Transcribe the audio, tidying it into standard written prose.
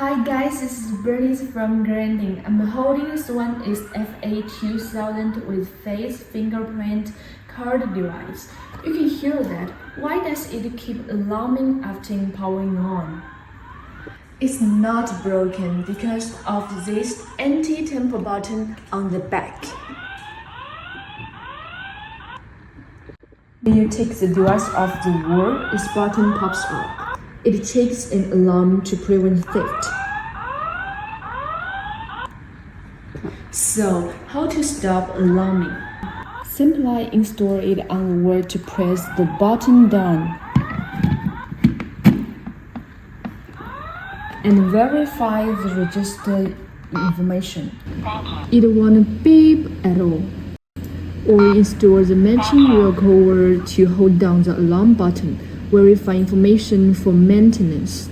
Hi guys, this is Bernice from Granding. I'm holding this one is FA2000 with face fingerprint card device. You can hear that. Why does it keep alarming after powering on? It's not broken because of this anti-tamper button on the back. When you take the device off the wall, this button pops up. It checks an alarm to prevent theft. So, how to stop alarming? Simply install it on the wall to press the button down. And verify the registered information. It won't beep at all. Or install the matching wheel cover to hold down the alarm button. Verify information for maintenance.